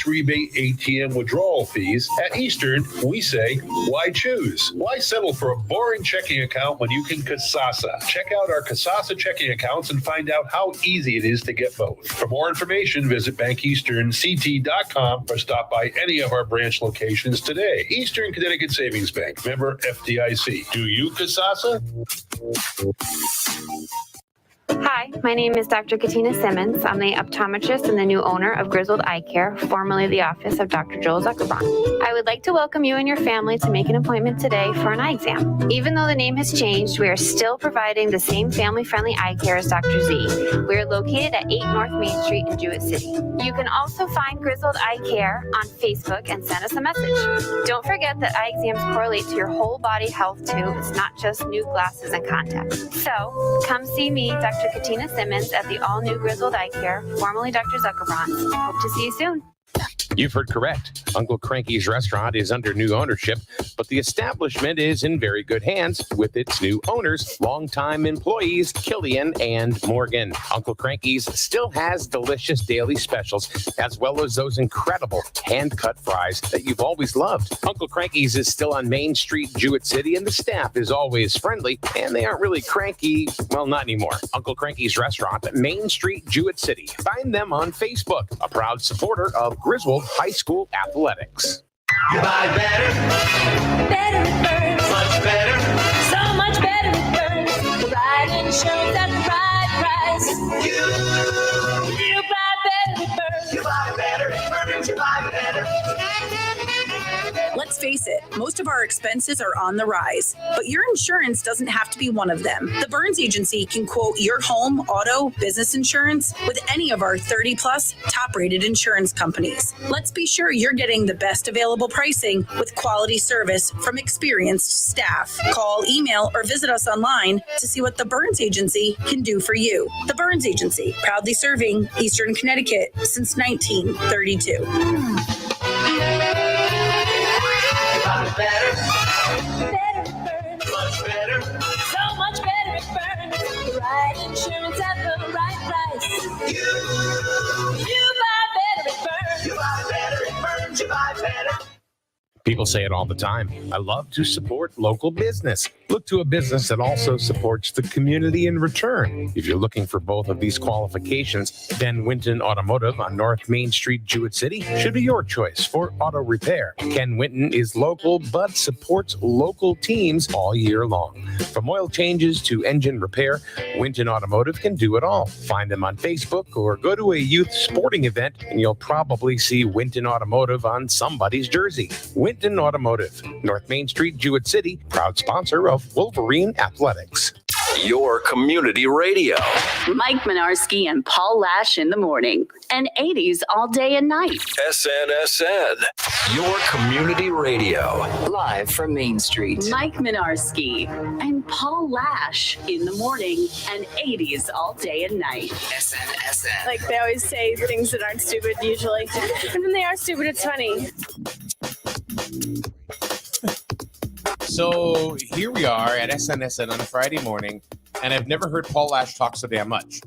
rebate ATM withdrawal fees. At Eastern, we say, why choose? Why settle for a boring checking account when you can Kasasa? Check out our Kasasa checking accounts and find out how easy it is to get both. For more information, visit bankeasternct.com or stop by any of our branch locations today. Eastern Connecticut Savings Bank, member FDIC. Do you Kasasa? Hi, my name is Dr. Katina Simmons. I'm the optometrist and the new owner of Grizzled Eye Care, formerly the office of Dr. Joel Zuckerbrand. I would like to welcome you and your family to make an appointment today for an eye exam. Even though the name has changed, we are still providing the same family-friendly eye care as Dr. Z. We are located at 8 North Main Street in Jewett City. You can also find Grizzled Eye Care on Facebook and send us a message. Don't forget that eye exams correlate to your whole body health too. It's not just new glasses and contacts. So come see me, Dr. Katina Simmons, at the all-new Grizzled Eye Care, formerly Dr. Zuckerbrand. Hope to see you soon. You've heard correct. Uncle Cranky's restaurant is under new ownership, but the establishment is in very good hands with its new owners, longtime employees, Killian and Morgan. Uncle Cranky's still has delicious daily specials, as well as those incredible hand-cut fries that you've always loved. Uncle Cranky's is still on Main Street, Jewett City, and the staff is always friendly, and they aren't really cranky, well, not anymore. Uncle Cranky's restaurant, Main Street, Jewett City. Find them on Facebook, a proud supporter of Griswold High School Athletics. You buy better. Better it burns. Much better. So much better it burns. The right insurance at the right price. You buy better it burns. You buy better it burns. You buy better. Let's face it, most of our expenses are on the rise, but your insurance doesn't have to be one of them. The Burns Agency can quote your home, auto, business insurance with any of our 30-plus top-rated insurance companies. Let's be sure you're getting the best available pricing with quality service from experienced staff. Call, email, or visit us online to see what the Burns Agency can do for you. The Burns Agency, proudly serving Eastern Connecticut since 1932. Better. Better it burns. Much better. So much better it burns. The right insurance at the right price. You buy better it burns. You buy better it burns. You buy better. People say it all the time. I love to support local business. Look to a business that also supports the community in return. If you're looking for both of these qualifications, then Winton Automotive on North Main Street, Jewett City should be your choice for auto repair. Ken Winton is local, but supports local teams all year long. From oil changes to engine repair, Winton Automotive can do it all. Find them on Facebook or go to a youth sporting event and you'll probably see Winton Automotive on somebody's jersey. Winton Automotive, North Main Street, Jewett City, proud sponsor of Wolverine Athletics. Your community radio. Mike Minarski and Paul Lash in the morning, and 80s all day and night. SNSN, your community radio. Live from Main Street. Mike Minarski and Paul Lash in the morning, and 80s all day and night. SNSN. Like they always say things that aren't stupid usually. And when they are stupid, it's funny. So here we are at SNSN on a Friday morning, and I've never heard Paul Lash talk so damn much.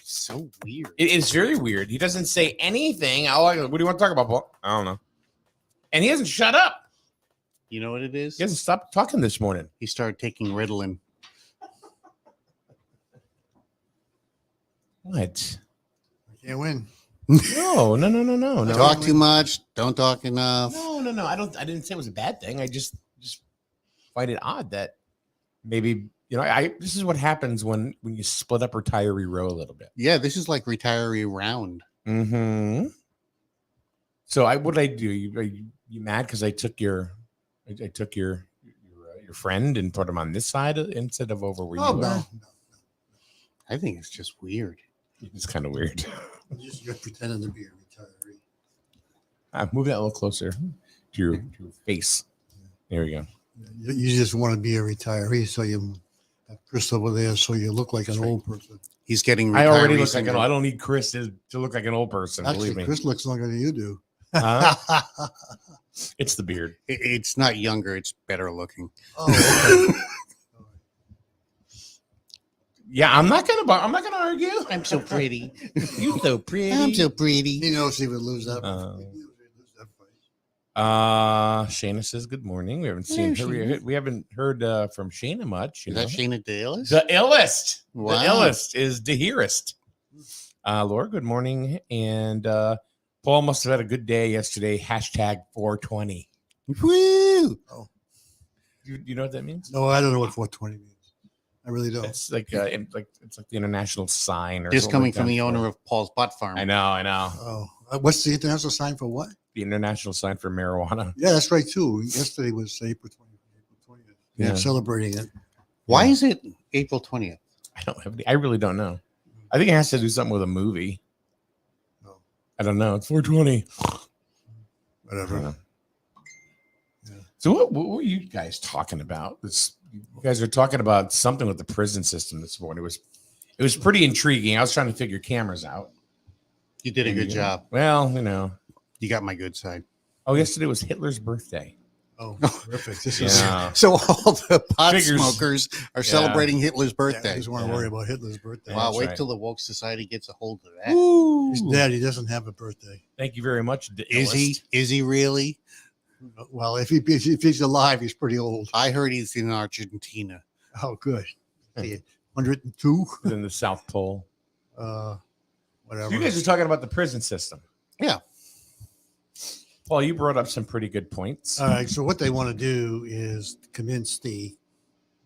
So weird. It is very weird. He doesn't say anything. What do you want to talk about, Paul? I don't know. And he hasn't shut up. You know what it is? He hasn't stopped talking this morning. He started taking Ritalin. What? I can't win. No. Talk too much. Don't talk enough. No. I didn't say it was a bad thing. I just find it odd that maybe, this is what happens when you split up Retiree Row a little bit. Yeah, this is like Retiree Round. Mm-hmm. So what did I do? You mad because I took your friend and put him on this side instead of over where you were? No. I think it's just weird. It's kind of weird. You're pretending to be a retiree. Move that a little closer to your face. There we go. You just want to be a retiree, so you have Chris over there, so you look like an old person. He's getting. I already look like I don't need Chris to look like an old person. Actually, believe me. Chris looks younger than you do. It's the beard. It's not younger. It's better looking. Oh, okay. Yeah, I'm not gonna argue. I'm so pretty. You're so pretty. I'm so pretty. He knows he would lose that. Shayna says good morning. We haven't seen her. We haven't heard from Shayna much. Is that Shayna the illest? The illest. Wow. The illest is the hearest. Laura, good morning. And Paul must have had a good day yesterday. Hashtag 420. Woo! Oh, You know what that means? no, I don't know what 420 means. I really don't. It's like it's like the international sign or Just something coming like from that. the owner of Paul's Butt Farm. I know. Oh, what's the international sign for what? The international sign for marijuana. Yeah, that's right too. Yesterday was April 20th. Yeah, Yeah. celebrating it. Why is it April 20th? I really don't know. I think it has to do something with a movie. No. I don't know. It's 420. Whatever. So what were you guys talking about? You guys are talking about something with the prison system this morning. It was pretty intriguing. I was trying to figure cameras out. You did a good job. Well, You got my good side. Oh, yesterday was Hitler's birthday. Oh, terrific. This is So all the pot Figures. smokers are celebrating Hitler's I birthday. just want to worry about Hitler's birthday. Wow, That's wait right. till the woke society gets a hold of that. He's dead. He doesn't have a birthday. Thank you very much. Is he? Is he really? Well, if he's alive, he's pretty old. I heard he's in Argentina. Oh, good. 102. in the South Pole? Whatever. You guys are talking about the prison system. Yeah. Paul, you brought up some pretty good points. All right. So what they want to do is convince the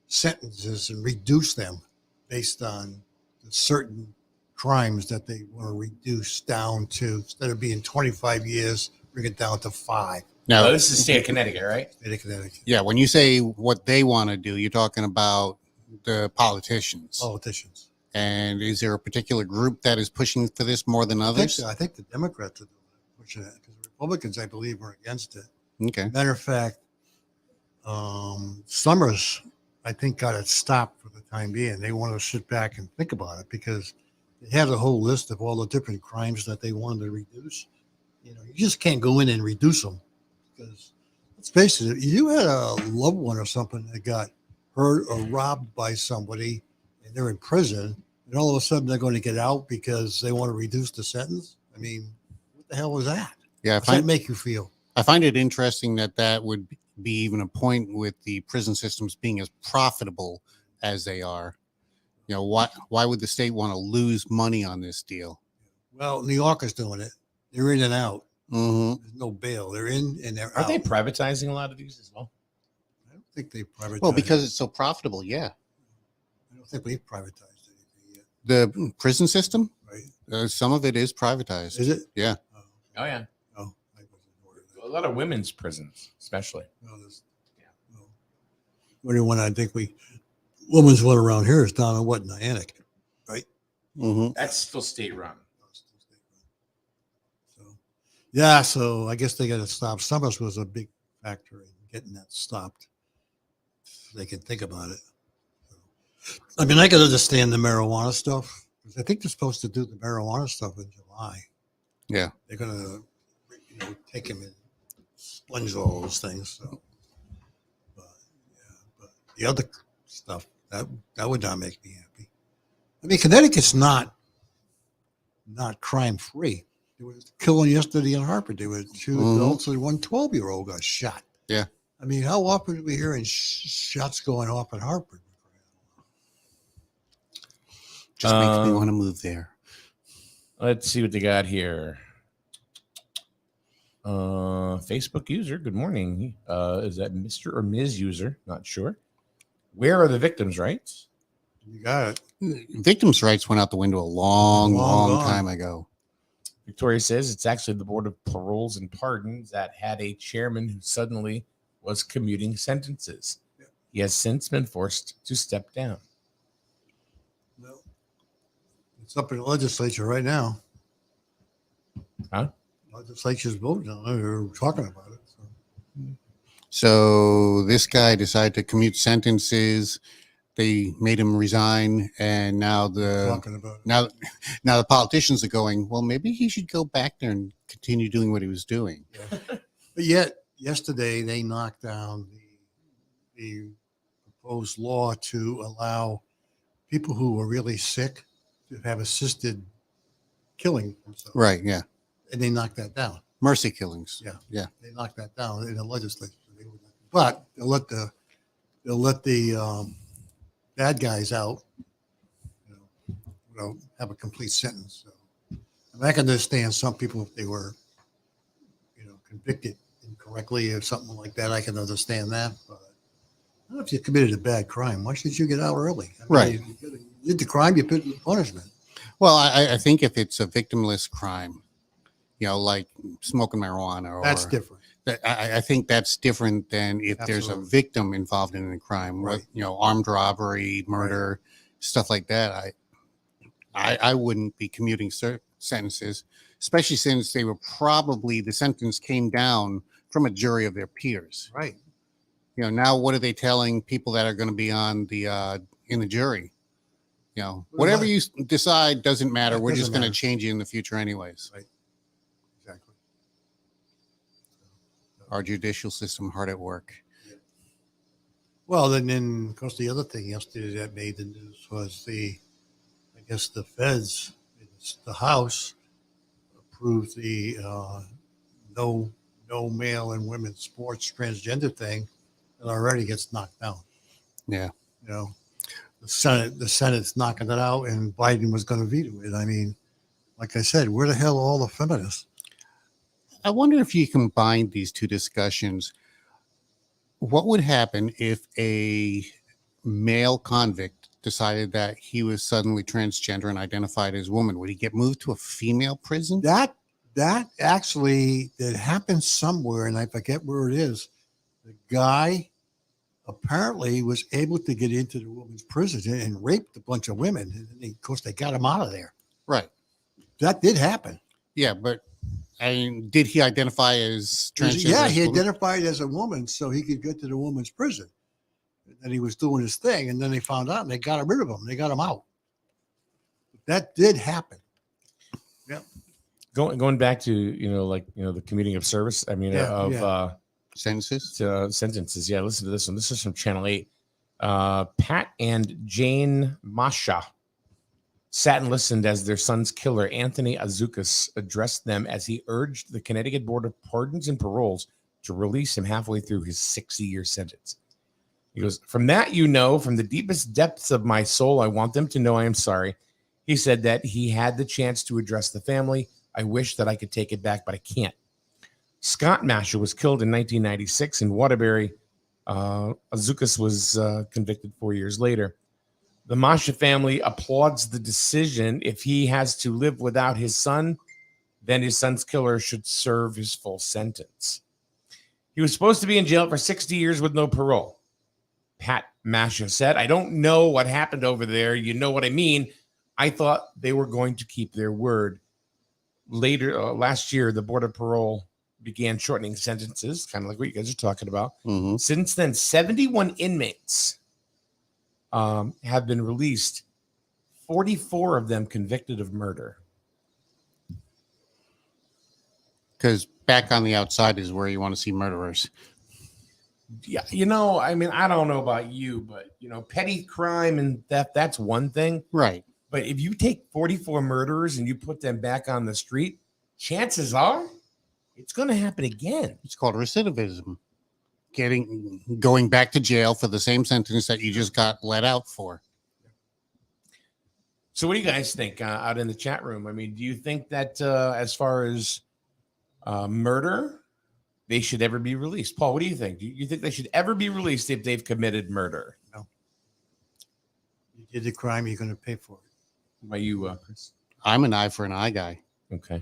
sentences and reduce them based on certain crimes that they want to reduce down to, instead of being 25 years, bring it down to 5. Now, this is state of Connecticut, right? State of Connecticut. yeah, when you say what they want to do, you're talking about the politicians. Politicians. And is there a particular group that is pushing for this more than others? I think the Democrats are pushing it because the Republicans, I believe, are against it. Okay. Matter of fact, Summers, I think, got it stopped for the time being. They wanted to sit back and think about it because they had a whole list of all the different crimes that they wanted to reduce. You just can't go in and reduce them because, let's face it, if you had a loved one or something that got hurt or robbed by somebody and they're in prison, and all of a sudden they're going to get out because they want to reduce the sentence. I mean, what the hell was that? Yeah, How does that make you feel? I find it interesting that would be even a point with the prison systems being as profitable as they are. Why would the state want to lose money on this deal? Well, New York is doing it. They're in and out. Mm-hmm. There's no bail. They're in and they're Are out. they privatizing a lot of these as well? I don't think they privatized. Well, because it's so profitable, yeah. I don't think we've privatized anything yet. The prison system, right? Some of it is privatized. Is it? Yeah. Oh, yeah. Oh, I wasn't aware of that. A lot of women's prisons, especially. No, only one I think women's one around here is down in Niantic, right? Mm-hmm. That's still state run. Yeah, so I guess they got to stop. Summers was a big factor in getting that stopped. So they can think about it. I mean, I can understand the marijuana stuff. I think they're supposed to do the marijuana stuff in July. Yeah. They're going to take him and sponge all those things. So, but the other stuff, that would not make me happy. I mean, Connecticut's not crime free. There was killing yesterday in Hartford. There were 2 adults and 1 12-year-old got shot. Yeah. I mean, how often do we hear shots going off in Hartford? Just makes me want to move there. Let's see what they got here. Facebook user, good morning. Is that Mr. or Ms. user? Not sure. Where are the victims' rights? You got it. Victims' rights went out the window a long time ago. Victoria says it's actually the Board of Paroles and Pardons that had a chairman who suddenly was commuting sentences. Yeah. He has since been forced to step down. No. It's up in the legislature right now. Huh? Legislature's voting on it. They're talking about it. So this guy decided to commute sentences. They made him resign, and now the politicians are going, well, maybe he should go back there and continue doing what he was doing. Yeah. But yet, yesterday they knocked down the proposed law to allow people who are really sick to have assisted killing themselves. Right. Yeah. And they knocked that down. Mercy killings. Yeah. Yeah. They knocked that down in the legislature. But they'll let the bad guys out, have a complete sentence. So I can understand some people if they were, convicted incorrectly or something like that. I can understand that. But I don't know if you committed a bad crime. Why should you get out early? Right. You did the crime, you put the punishment. Well, I think if it's a victimless crime, like smoking marijuana, That's different. I think that's different than if there's a victim involved in a crime, Right. Armed robbery, murder, stuff like that. I wouldn't be commuting sentences, especially since the sentence came down from a jury of their peers. Right. Now what are they telling people that are going to be on in the jury? Whatever you decide doesn't matter. We're just going to change it in the future anyways. Right. Exactly. Our judicial system hard at work. Well, then, of course, the other thing yesterday that made the news was the feds, the House, approved the no male and women's sports transgender thing, and already gets knocked down. Yeah. The Senate's knocking it out, and Biden was going to veto it. I mean, like I said, where the hell are all the feminists? I wonder if you combine these two discussions. What would happen if a male convict decided that he was suddenly transgender and identified as woman? Would he get moved to a female prison? That actually happened somewhere, and I forget where it is. The guy apparently was able to get into the women's prison and raped a bunch of women. And of course, they got him out of there. Right. That did happen. Yeah, but did he identify as transgender? Yeah, he identified as a woman so he could get to the woman's prison. And he was doing his thing, and then they found out and they got rid of him. They got him out. That did happen. Yeah. Going back to the commuting of service. I mean, sentences. Yeah, listen to this one. This is from Channel 8. Pat and Jane Masha sat and listened as their son's killer, Anthony Azukas, addressed them as he urged the Connecticut Board of Pardons and Paroles to release him halfway through his 60-year sentence. He goes, "From that, from the deepest depths of my soul, I want them to know I am sorry." He said that he had the chance to address the family. "I wish that I could take it back, but I can't." Scott Masha was killed in 1996 in Waterbury. Azukas was convicted 4 years later. The Masha family applauds the decision. If he has to live without his son, then his son's killer should serve his full sentence. He was supposed to be in jail for 60 years with no parole. Pat Masha said, "I don't know what happened over there. You know what I mean? I thought they were going to keep their word." Later, last year, the Board of Parole began shortening sentences, kind of like what you guys are talking about. Mm-hmm. Since then, 71 inmates have been released, 44 of them convicted of murder. Because back on the outside is where you want to see murderers. Yeah, I mean, I don't know about you, but, petty crime and theft, that's one thing. Right. But if you take 44 murderers and you put them back on the street, chances are it's going to happen again. It's called recidivism. Going back to jail for the same sentence that you just got let out for. So what do you guys think out in the chat room? I mean, do you think that as far as murder, they should ever be released? Paul, what do you think? Do you think they should ever be released if they've committed murder? No. You did the crime, you're going to pay for it. What about you, Chris? I'm an eye for an eye guy. Okay.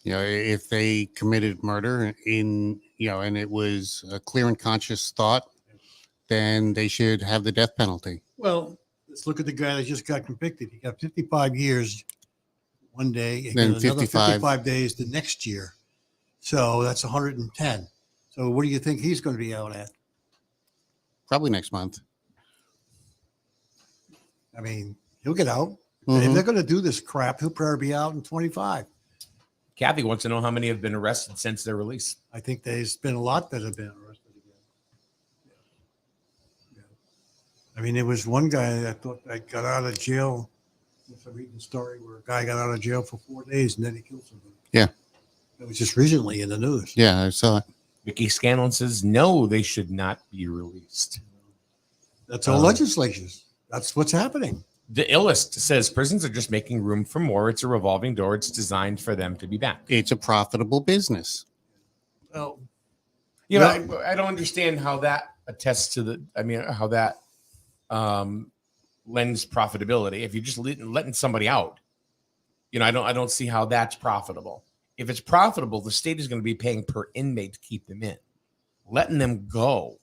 If they committed murder and it was a clear and conscious thought, then they should have the death penalty. Well, let's look at the guy that just got convicted. He got 55 years one day, and then another 55 days the next year. So that's 110. So what do you think he's going to be out at? Probably next month. I mean, he'll get out. Mm-hmm. If they're going to do this crap, he'll probably be out in 25. Kathy wants to know how many have been arrested since their release. I think there's been a lot that have been arrested again. Yeah. I mean, there was one guy that thought that got out of jail I read the story where a guy got out of jail for 4 days and then he killed somebody. Yeah. It was just recently in the news. Yeah, I saw it. Vicky Scanlon says no, they should not be released. That's all legislations. That's what's happening. The illest says prisons are just making room for more. It's a revolving door. It's designed for them to be back. It's a profitable business. Well, You know, I don't understand how that attests to the. I mean, how that lends profitability. If you're just letting somebody out, you know, I don't see how that's profitable. If it's profitable, the state is going to be paying per inmate to keep them in. Letting them go.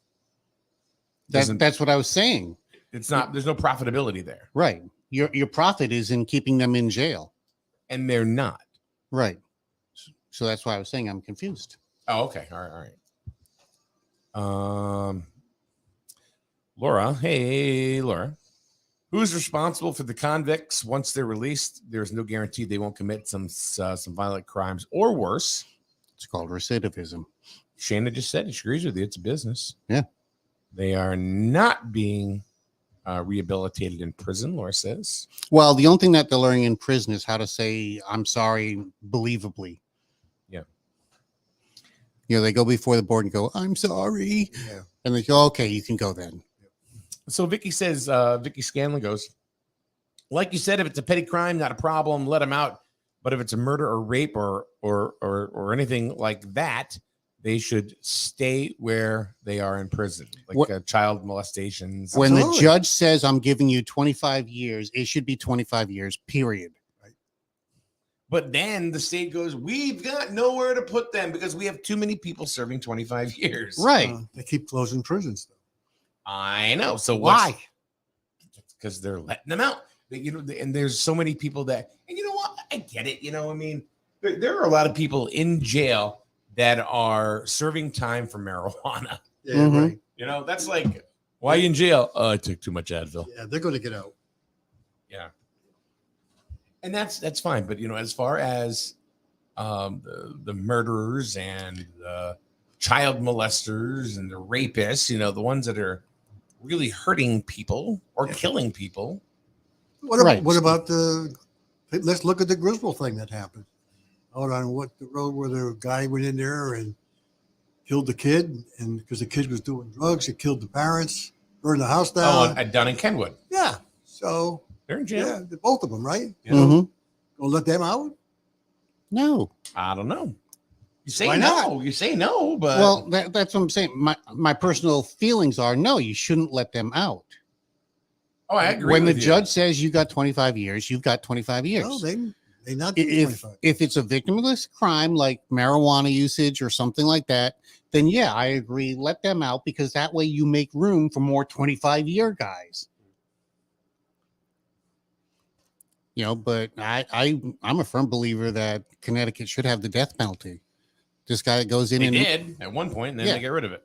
That's what I was saying. It's not. There's no profitability there. Right. Your profit is in keeping them in jail, and they're not. Right. So that's why I was saying I'm confused. Oh, okay. All right. Laura. Hey, Laura. Who's responsible for the convicts once they're released? There's no guarantee they won't commit some violent crimes or worse. It's called recidivism. Shana just said she agrees with you. It's a business. Yeah. They are not being rehabilitated in prison, Laura says. Well, the only thing that they're learning in prison is how to say I'm sorry believably. Yeah. You know, they go before the board and go, I'm sorry. Yeah. And they go, okay, you can go then. So Vicky says, Vicky Scanlon goes, like you said, if it's a petty crime, not a problem, let them out. But if it's a murder or rape or anything like that, they should stay where they are in prison, like child molestations. When the judge says I'm giving you 25 years, it should be 25 years, period. Right. But then the state goes, we've got nowhere to put them because we have too many people serving 25 years. Right. They keep closing prisons. I know. So why? Because they're letting them out. You know, and there's so many people that, and you know what? I get it. You know, I mean, there are a lot of people in jail that are serving time for marijuana. Yeah, right. You know, that's like, why are you in jail? Oh, I took too much Advil. Yeah, they're going to get out. Yeah. And that's fine. But, you know, as far as the murderers and the child molesters and the rapists, you know, the ones that are really hurting people or killing people. What about let's look at the Griswold thing that happened out on the road where the guy went in there and killed the kid, and because the kid was doing drugs, he killed the parents, burned the house down. Oh, down in Kenwood. Yeah. So they're in jail. Yeah, both of them, right? Yeah. Mm-hmm. Gonna let them out? No. I don't know. You say Why no. not? You say no, but well, that's what I'm saying. My personal feelings are no, you shouldn't let them out. Oh, I agree. When the with you. judge says you got 25 years, you've got 25 years. No, they not if 25. if it's a victimless crime like marijuana usage or something like that, then yeah, I agree. Let them out because that way you make room for more 25-year guys. You know, but I'm a firm believer that Connecticut should have the death penalty. This guy that goes in they and did at one point, and then they get rid of it.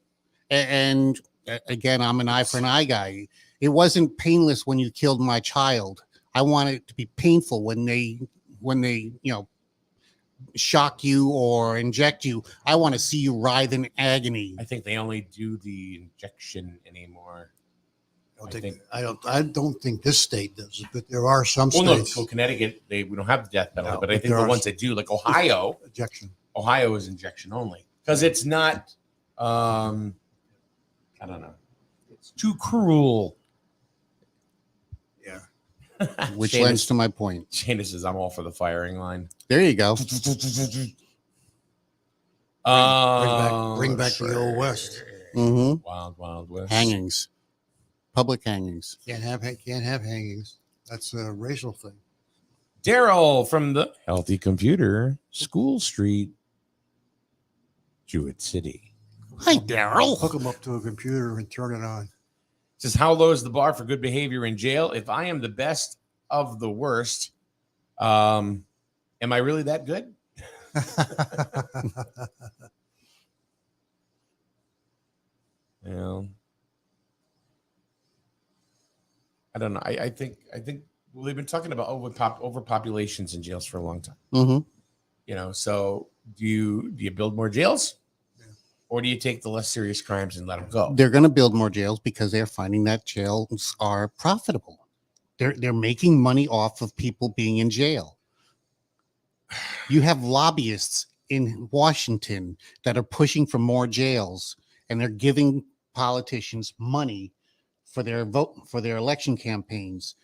And again, I'm an eye for an eye guy. It wasn't painless when you killed my child. I want it to be painful when they you know shock you or inject you. I want to see you writhe in agony. I think they only do the injection anymore. I don't think this state does it, but there are some Well, no, states. for Connecticut, we don't have the death penalty, No, but I but think there the are ones that do, like Ohio, injection. Ohio is injection only because it's not. I don't know. It's too cruel. Yeah. Which Shane lends is- to my point. Shana says I'm all for the firing line. There you go. Bring back the old West. Mm-hmm. Wild, wild west. Hangings, public hangings. Can't have hangings. That's a racial thing. Daryl from the Healthy Computer, School Street, Jewett City. Hi, Daryl. Hook them up to a computer and turn it on. Says, how low is the bar for good behavior in jail? If I am the best of the worst, am I really that good? Well, I don't know. I think well, they've been talking about overpopulations in jails for a long time. Mm-hmm. You know, so do you build more jails, or do you take the less serious crimes and let them go? They're going to build more jails because they're finding that jails are profitable. They're making money off of people being in jail. You have lobbyists in Washington that are pushing for more jails, and they're giving politicians money for their election campaigns.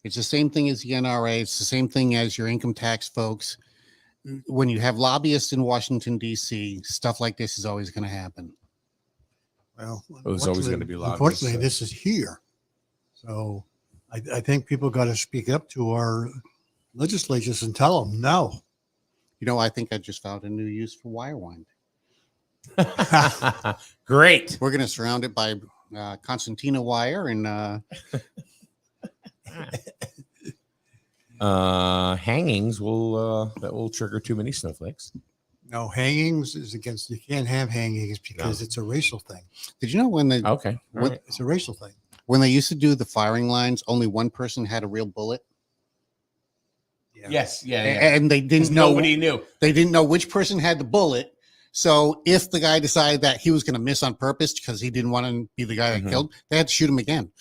It's the same thing as the NRA. It's the same thing as your income tax folks. When you have lobbyists in Washington, D.C., stuff like this is always going to happen. Well, there's always going to be lobbyists. Unfortunately, this is here. So I think people got to speak up to our legislatures and tell them no. You know, I think I just found a new use for Wirewind. Great. We're going to surround it by concertina wire and hangings will trigger too many snowflakes. No, hangings is against. You can't have hangings because it's a racial thing. Did you know when they it's a racial thing. When they used to do the firing lines, only one person had a real bullet. Yeah. Yes, yeah. And they didn't know. Nobody knew. They didn't know which person had the bullet. So if the guy decided that he was going to miss on purpose because he didn't want to be the guy that killed, they had to shoot him again.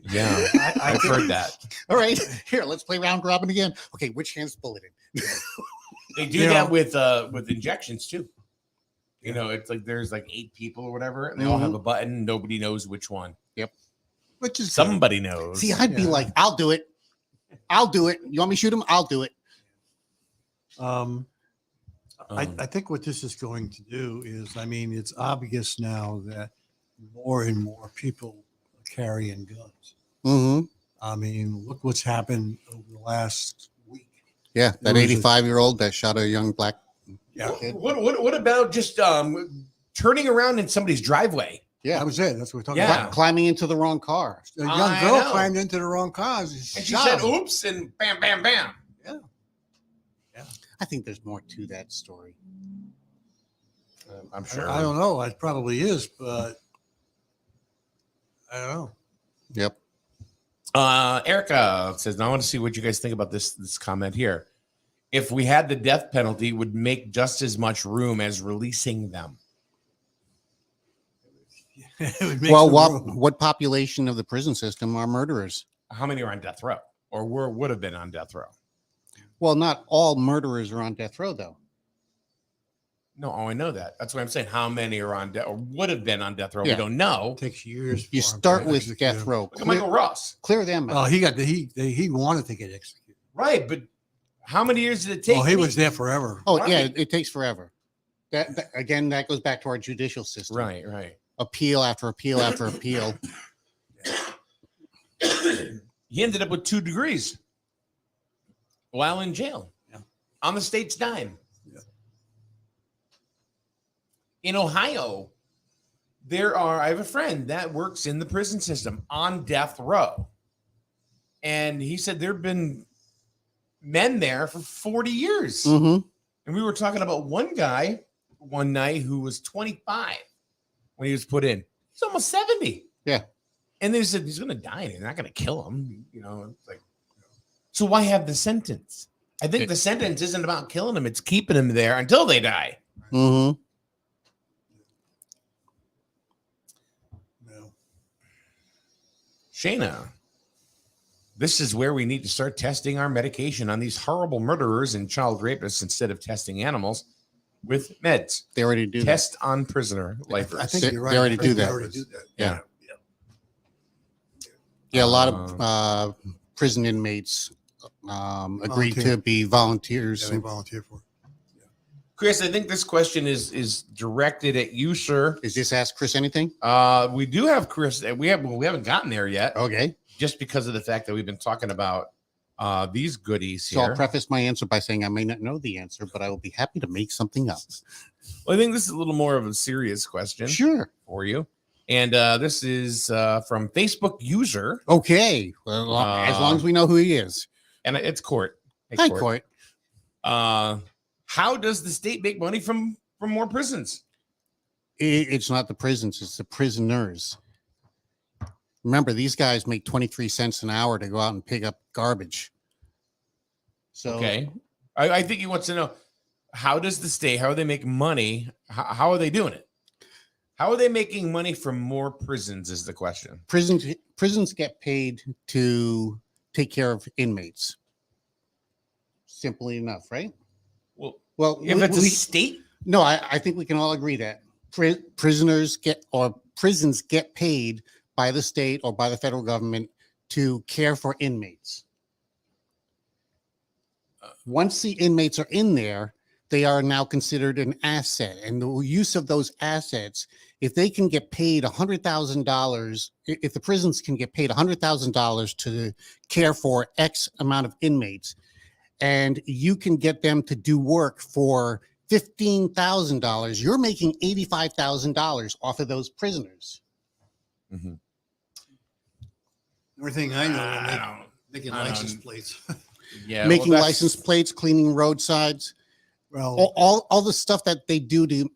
Yeah, I've heard that. All right, here, let's play round robin again. Okay, which hand's the bullet in? They do that with injections too. You know, it's like there's like 8 people or whatever, and they all have a button. Nobody knows which one. Yep. Which is somebody knows. See, I'd be like, I'll do it. I'll do it. You want me to shoot him? I'll do it. I think what this is going to do is, I mean, it's obvious now that more and more people are carrying guns. Mm-hmm. I mean, look what's happened over the last week. Yeah, that 85-year-old that shot a young black kid. What about just turning around in somebody's driveway? Yeah, that was it. That's what we're talking about. Climbing into the wrong car. A young girl climbed into the wrong car. And she said, "Oops!" and bam, bam, bam. Yeah. I think there's more to that story. I'm sure. I don't know. It probably is, but I don't know. Yep. Erica says, "Now I want to see what you guys think about this comment here. If we had the death penalty, it would make just as much room as releasing them." Well, what population of the prison system are murderers? How many are on death row, or would have been on death row? Well, not all murderers are on death row, though. No, I know that. That's what I'm saying. How many are on death or would have been on death row? Yeah. We don't know. It takes years. You start with death row. Look at Michael Ross. Clear them out. Oh, he wanted to get executed. Right, but how many years did it take? Oh, he was there forever. Oh, Right. yeah, it takes forever. That again, that goes back to our judicial system. Right. Appeal after appeal after appeal. He ended up with 2 degrees while in jail on the state's dime. Yeah. In Ohio, I have a friend that works in the prison system on death row. And he said there have been men there for 40 years. Mm-hmm. And we were talking about one guy one night who was 25 when he was put in. He's almost 70. Yeah. And they said he's going to die and they're not going to kill him. You know, it's like, so why have the sentence? I think the sentence isn't about killing him. It's keeping him there until they die. Mm-hmm. No. Shayna, this is where we need to start testing our medication on these horrible murderers and child rapists instead of testing animals with meds. They already do Test on prisoner lifers. I think you're right. They already do that. They already do that. Yeah. Yeah, a lot of prison inmates agreed to be volunteers. Yeah, they volunteer for it. Chris, I think this question is directed at you, sir. Is this Ask Chris Anything? We do have Chris. We haven't gotten there yet. Okay. Just because of the fact that we've been talking about these goodies So here. I'll preface my answer by saying I may not know the answer, but I will be happy to make something up. Well, I think this is a little more of a serious question. Sure. For you. And this is from Facebook user. Okay. Well, as long as we know who he is. And it's Court. Hey, Hi, Court. How does the state make money from more prisons? It's not the prisons, it's the prisoners. Remember, these guys make 23 cents an hour to go out and pick up garbage. So Okay. I think he wants to know, how does the state, how do they make money? How are they doing it? How are they making money from more prisons is the question. Prisons prisons get paid to take care of inmates. Simply enough, right? Well, if it's a state, no, I think we can all agree that prisons get paid by the state or by the federal government to care for inmates. Once the inmates are in there, they are now considered an asset, and the use of those assets, if they can get paid $100,000, if the prisons can get paid $100,000 to care for X amount of inmates, and you can get them to do work for $15,000, you're making $85,000 off of those prisoners. The only thing I know, they're making license plates. Yeah, making license plates, cleaning roadsides. Well, all the stuff that they do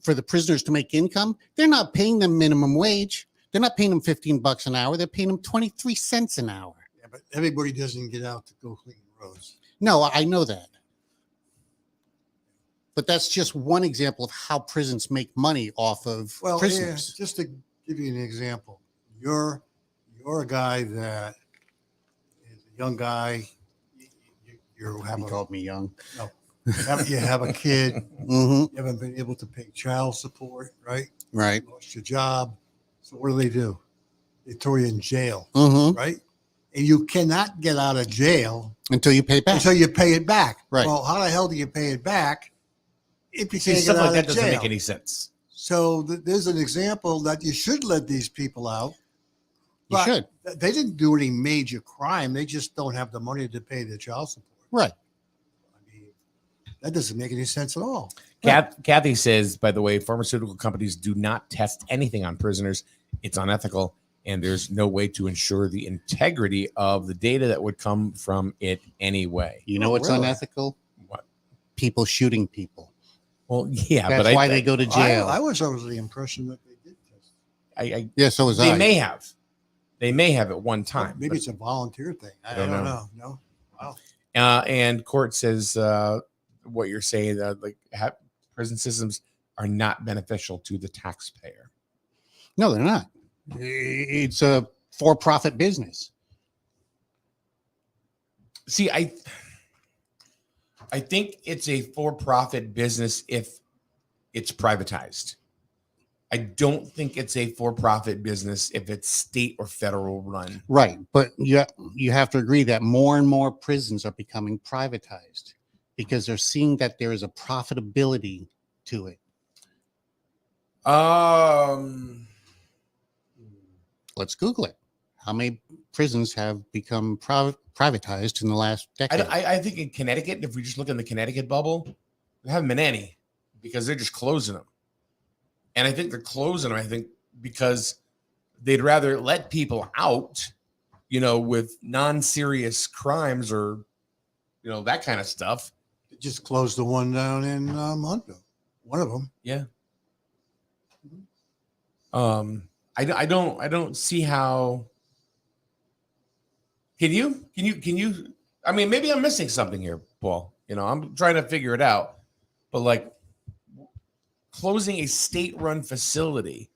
for the prisoners to make income, they're not paying them minimum wage. They're not paying them $15 an hour. They're paying them 23 cents an hour. Yeah, but everybody doesn't get out to go clean roads. No, I know that. But that's just one example of how prisons make money off of prisoners. Yeah, just to give you an example, you're a guy that is a young guy. You called me young. No, you have a kid. You haven't been able to pay child support, right? Right. You lost your job. So what do? They throw you in jail, right? And you cannot get out of jail until you pay back. Until you pay it back. Right. Well, how the hell do you pay it back if you See, can't stuff get out like that of doesn't jail? make any sense. So there's an example that you should let these people out. You But should. They didn't do any major crime. They just don't have the money to pay the child support. Right. I mean, that doesn't make any sense at all. Kathy says, by the way, pharmaceutical companies do not test anything on prisoners. It's unethical, and there's no way to ensure the integrity of the data that would come from it anyway. You know what's unethical? What? People shooting people. Well, yeah, that's but why they go to jail. I was under the impression that they did test. Yeah, so was they I. may have. They may have at one time. Maybe it's a volunteer thing. I don't know. No. Wow. And Court says what you're saying, that prison systems are not beneficial to the taxpayer. No, they're not. It's a for-profit business. See, I think it's a for-profit business if it's privatized. I don't think it's a for-profit business if it's state or federal run. Right, but you have to agree that more and more prisons are becoming privatized because they're seeing that there is a profitability to it. Let's Google it. How many prisons have become privatized in the last decade? I think in Connecticut, if we just look in the Connecticut bubble, there haven't been any because they're just closing them. And I think they're closing them, I think, because they'd rather let people out, with non-serious crimes or, that kind of stuff. They just closed the one down in Montville. One of them. Yeah. I don't see how. Can you? I mean, maybe I'm missing something here, Paul. I'm trying to figure it out, but like closing a state-run facility,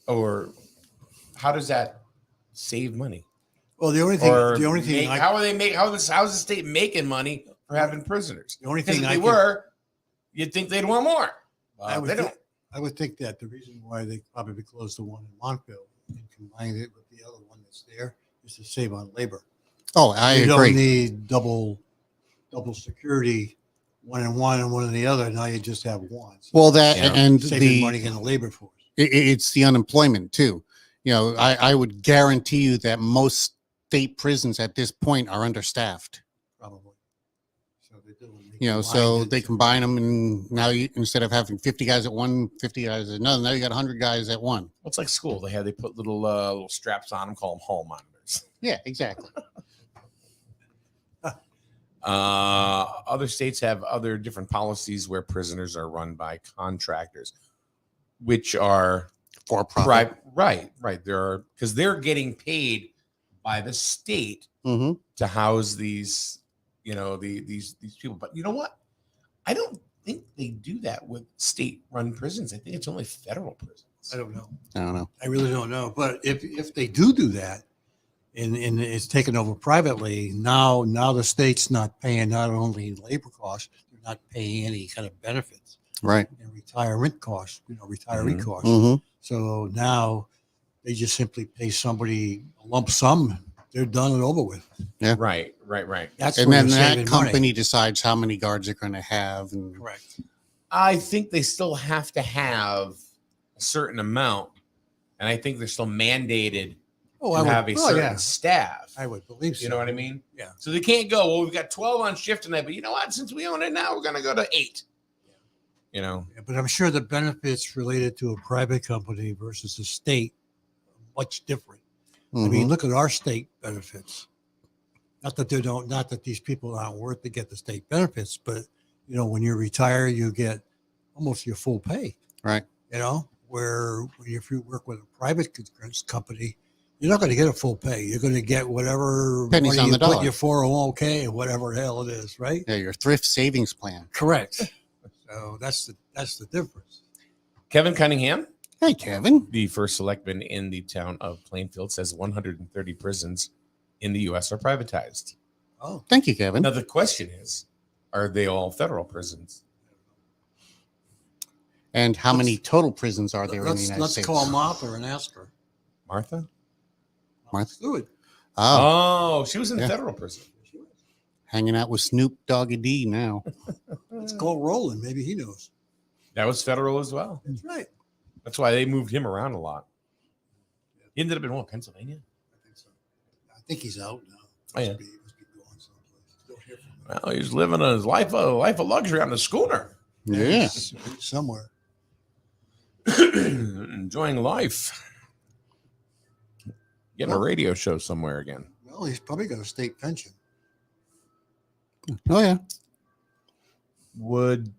or how does that save money? Well, the only thing, how's the state making money for having prisoners? The only thing you'd think they'd want more. They don't. I would think that the reason why they probably closed the one in Montville and combined it with the other one that's there is to save on labor. Oh, I agree. You don't need double security, one in one and one in the other. Now you just have one. So, well, and saving money in the labor force. It's the unemployment too. I would guarantee you that most state prisons at this point are understaffed. Probably. So they combine them, and now instead of having 50 guys at one, 50 guys at another, now you got 100 guys at one. Well, it's like school. They put little straps on them, call them hall monitors. Yeah, exactly. Other states have other different policies where prisoners are run by contractors, which are for profit. Right. Because they're getting paid by the state to house these. These people, but you know what? I don't think they do that with state-run prisons. I think it's only federal prisons. happens. I don't know. I don't know. I really don't know. But if they do that, and it's taken over privately, now the state's not paying not only labor costs, they're not paying any kind of benefits, Right. and retirement costs, retiree Mhm. costs. Mm-hmm. So now they just simply pay somebody a lump sum. They're done and over with. Yeah. Right. That's And where then they're that saving company money. decides how many guards they're going to have. And Correct. I think they still have to have a certain amount, and I think they're still mandated Oh, to have a certain yeah. staff. I would believe so. You know what I mean? Yeah. So they can't go, well, we've got 12 on shift tonight, but you know what? Since we own it now, we're going to go to 8. You know? Yeah, but I'm sure the benefits related to a private company versus the state are much different. I mean, look at our state benefits. Not that these people aren't worth to get the state benefits, but when you retire, you get almost your full pay. right. Where if you work with a private company, you're not going to get a full pay. You're going to get whatever Pennies money on you the put in dollar. your 401k or whatever the hell it is, right? Yeah, your thrift savings plan. Correct. So that's the difference. Kevin Cunningham, Hey, Kevin. the first selectman in the town of Plainfield, says 130 prisons in the U.S. are privatized. Oh, Thank you, Kevin. Now, the question is, are they all federal prisons? And how many total prisons are there in the let's United States? call Martha and ask her. Martha? Martha? Stewart. Oh, Oh, she was in Yeah. federal prison. hanging out with Snoop Doggy D now. Let's call Roland. Maybe he knows. That was federal as well. That's right. That's why they moved him around a lot. He ended up in what, Pennsylvania? I think so. I think he's out now. Oh, yeah. Must be going someplace. Don't hear from him. Well, he's living his life of luxury on the schooner. Yeah. He's somewhere. Enjoying life. Getting a radio show somewhere again. Well, he's probably got a state pension. Oh, yeah. Would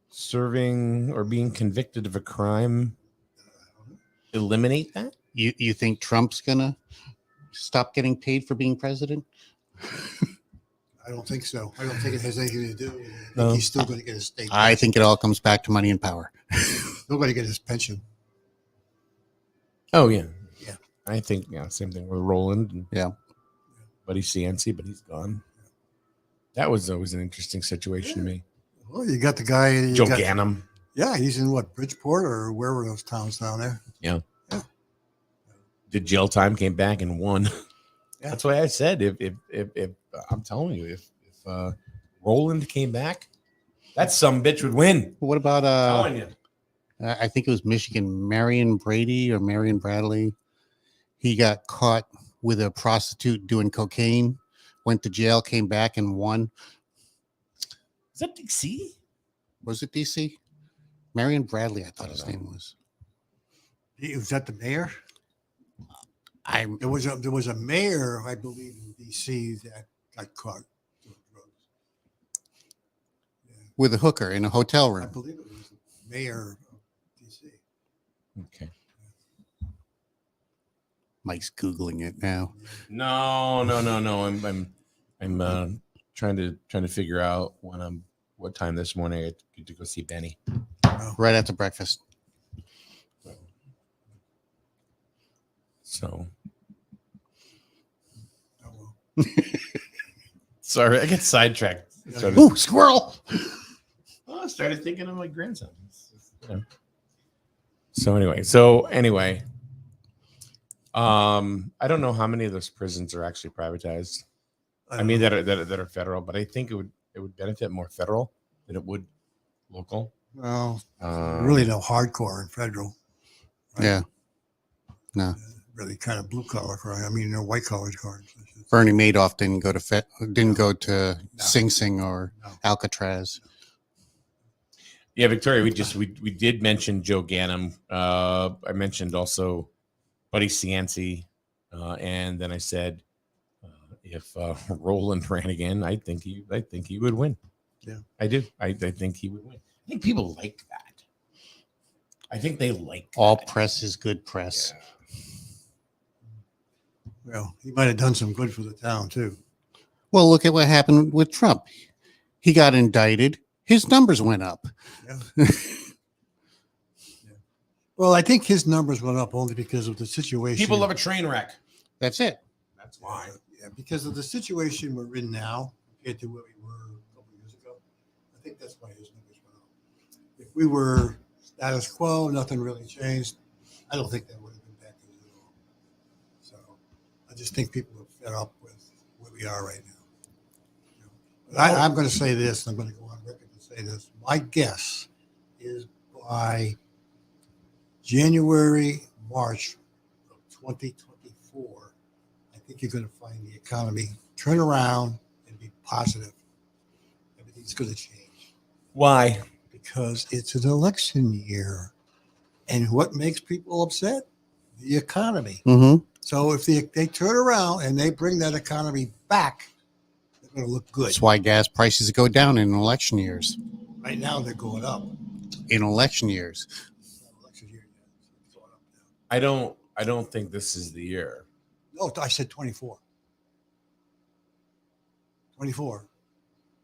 serving or being convicted of a crime eliminate that? You think Trump's going to stop getting paid for being president? I don't think so. I don't think it has anything to do. I think No. he's still going to get his state pension. I think it all comes back to money and power. Still going to get his pension. Oh, yeah. Yeah. I think, same thing with Roland. And Yeah. Buddy Cianci, but he's gone. That was always an interesting situation to me. Well, you got the guy. Joe Ganem. Yeah, he's in what, Bridgeport or where were those towns down there? Yeah. Did jail time, came back and won. Yeah. That's why I said if I'm telling you, if Roland came back, that some bitch would win. What about Telling you. I think it was Michigan, Marion Brady or Marion Bradley. He got caught with a prostitute doing cocaine, went to jail, came back and won. Is that DC? Was it DC? Marion Bradley, I thought his name was. Was that the mayor? I'm There was a mayor, I believe, in D.C. that got caught doing drugs. with a hooker in a hotel I room. believe it was the mayor of D.C. Okay. Mike's Googling it now. No. I'm trying to figure out what time this morning I get to go see Benny. Right after breakfast. So Oh, well. sorry, I get sidetracked. Ooh, squirrel. I started thinking of my grandson. So anyway, I don't know how many of those prisons are actually privatized. I mean that are federal, but I think it would benefit more federal than it would local. Well, really no hardcore in federal. Right? Yeah. No. Really kind of blue collar crime. I mean, no white collar crimes. Bernie Madoff didn't go to Sing Sing or Alcatraz. Yeah, Victoria, we did mention Joe Ganem. I mentioned also Buddy Cianci, and then I said if Roland ran again, I think he would win. Yeah, I do. I think he would win. I think people like that. I think they like All that. press is good press. Yeah. well, he might have done some good for the town too. Well, look at what happened with Trump. He got indicted. His numbers went up. Yeah. Well, I think his numbers went up only because of the situation. People love a train wreck. That's it. That's why. Yeah, because of the situation we're in now compared to where we were a couple of years ago. I think that's why his numbers went up. If we were status quo, nothing really changed, I don't think that would have impacted it at all. So I just think people are fed up with where we are right now. But I'm going to say this, and I'm going to go on record and say this. My guess is by January, March of 2024, I think you're going to find the economy turn around and be positive. Everything's going to change. Why? Because it's an election year. And what makes people upset? The economy. Mm-hmm. So if they turn around and they bring that economy back, they're going to look good. That's why gas prices go down in election years. Right now, they're going up. In election years. I don't think this is the year. No, I said 24. 24.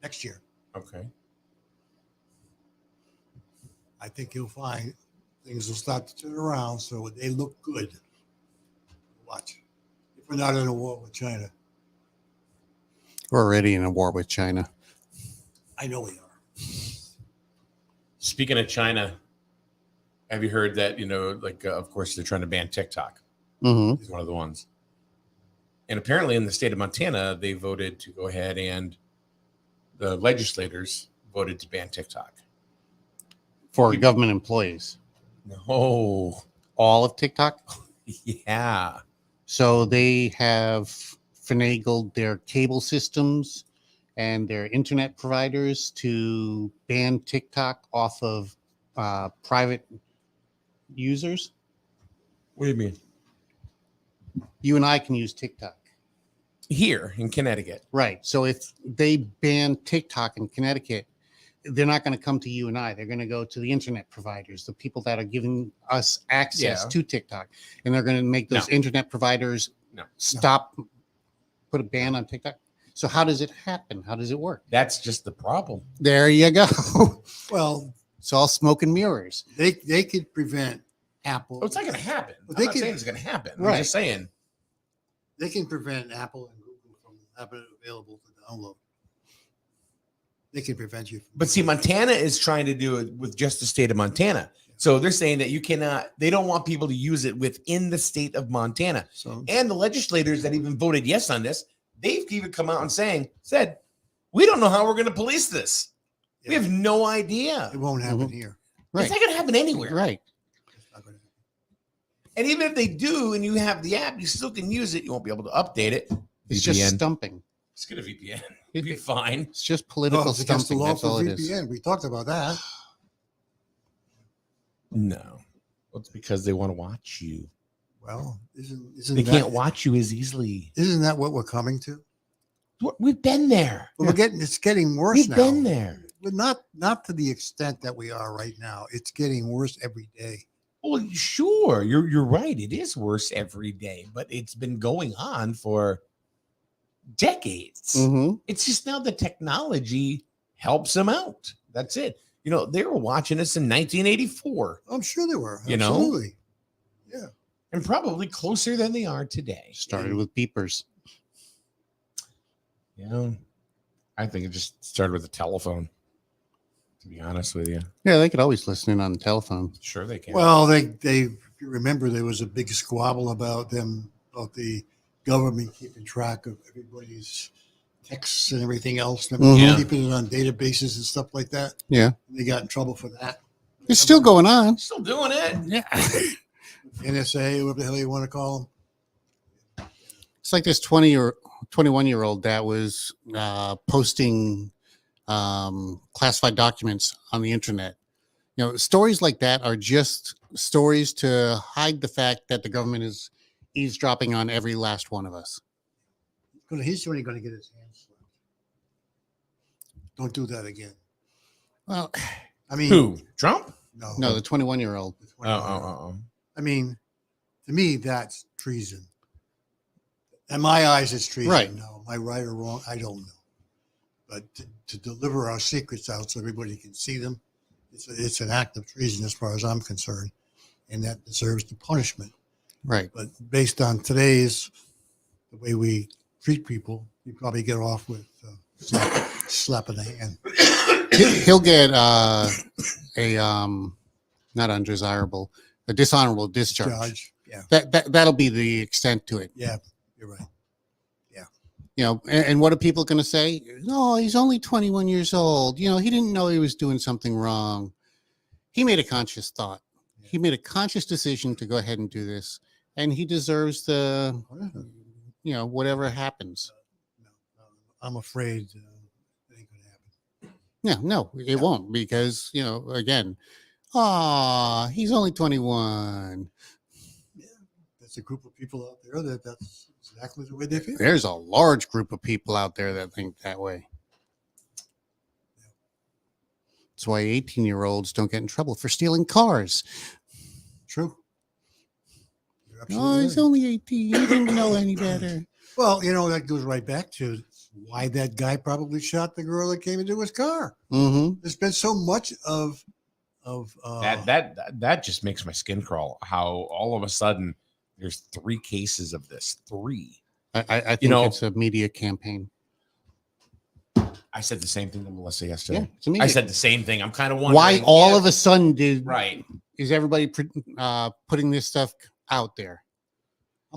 Next year. Okay. I think you'll find things will start to turn around so they look good. Watch. If we're not in a war with China. We're already in a war with China. I know we are. Speaking of China, have you heard that, of course, they're trying to ban TikTok. Mm-hmm. He's one of the ones. And apparently in the state of Montana, they voted to go ahead and the legislators voted to ban TikTok. For government employees. No. All of TikTok? Yeah. So they have finagled their cable systems and their internet providers to ban TikTok off of private users. What do you mean? You and I can use TikTok. Here in Connecticut. Right. So if they ban TikTok in Connecticut, they're not going to come to you and I. They're going to go to the internet providers, the people that are giving us access to TikTok. And they're going to make those internet providers stop, put a ban on TikTok. So how does it happen? How does it work? That's just the problem. There you go. Well, it's all smoke and mirrors. They could prevent Apple. Oh, it's not going to happen. But I'm not saying it's going to happen. Right. I'm just saying. They can prevent Apple and Google from having it available to download. They can prevent you. But see, Montana is trying to do it with just the state of Montana. So they're saying that you cannot, they don't want people to use it within the state of Montana. So, and the legislators that even voted yes on this, they've even come out and said, we don't know how we're going to police this. We have no idea. It won't happen here. Right. It's not going to happen anywhere. Right. And even if they do and you have the app, you still can use it. You won't be able to update it. It's VPN. just stumping. Just get a VPN. It'll be fine. It's just political it's against the stumping. law That's for all it is. VPN. We talked about that. No. Well, it's because they want to watch you. Well, They can't watch you as easily. Isn't that what we're coming to? We've been there. But it's getting worse We've now. been there. But not to the extent that we are right now. It's getting worse every day. Well, sure, you're right. It is worse every day, but it's been going on for decades. Mm-hmm. It's just now the technology helps them out. That's it. They were watching us in 1984. I'm sure they were. You know? Absolutely. Yeah. And probably closer than they are today. Started with beepers. I think it just started with a telephone, to be honest with you. Yeah, they could always listen in on the telephone. Sure they can. Well, they if you remember there was a big squabble about the government keeping track of everybody's texts and everything else, and keeping it on databases and stuff like that. Yeah. They got in trouble for that. It's still going on. Still doing it. Yeah. NSA, whatever the hell you want to call them. It's like this 21-year-old that was posting classified documents on the internet. Stories like that are just stories to hide the fact that the government is eavesdropping on every last one of us. He's only going to get his hands slapped. Don't do that again. Well, I mean, who? Trump? No, the 21-year-old. Oh. I mean, to me, that's treason. In my eyes, it's treason. Right. Now, am I right or wrong? I don't know. But to deliver our secrets out so everybody can see them, it's an act of treason as far as I'm concerned. and that deserves the punishment. Right. But based on the way we treat people, you probably get off with slap in the hand. He'll get a not undesirable, a dishonorable discharge. Yeah. That'll be the extent to it. Yeah, you're right. And what are people going to say? No, he's only 21 years old. He didn't know he was doing something wrong. He made a conscious thought. He made a conscious decision to go ahead and do this, and he deserves the, whatever happens. I'm afraid it ain't going to happen. Yeah, no, it won't, because, again, he's only 21. Yeah, there's a group of people out there that's exactly the way they feel. There's a large group of people out there that think that way. That's why 18-year-olds don't get in trouble for stealing cars. True. Oh, he's only 18. He didn't know any better. Well, that goes right back to why that guy probably shot the girl that came into his car. Mm-hmm. There's been so much of that just makes my skin crawl. How all of a sudden there's 3 cases of this. 3. I think it's a media campaign. I said the same thing to Melissa yesterday. Yeah, I said the same thing. I'm kind of wondering why all of a sudden is everybody putting this stuff out there?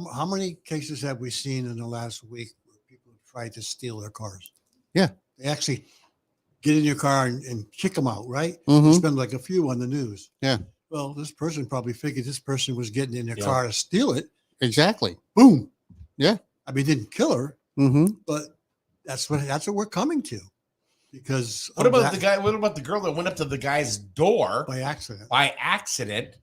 how many cases have we seen in the last week where people tried to steal their cars? Yeah. They actually get in your car and kick them out, right? Mhm. Spend like a few on the news. Yeah. Well, this person probably figured this person was getting in their car to steal it. Exactly. Boom. Yeah. I mean, didn't kill her, Mm-hmm. but that's what we're coming to. Because what about the guy? What about the girl that went up to the guy's door by accident?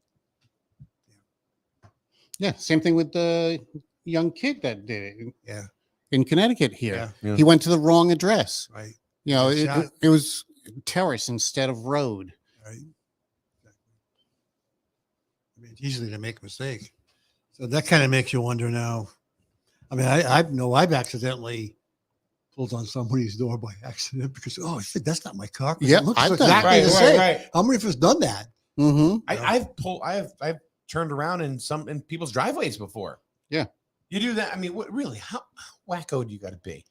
Yeah. Same thing with the young kid that did it. Yeah. In Connecticut here. Yeah. He went to the wrong address. Right. It was terrace instead of road. Right. I mean, it's easy to make a mistake. So that kind of makes you wonder now. I mean, I know I've accidentally pulled on somebody's door by accident because, shit, that's not my car. Yeah, it looks I've done exactly the that. same. Right. How many of us done that? Mm-hmm. I've turned around in people's driveways before. Yeah. You do that. I mean, really, how wacko do you got to be?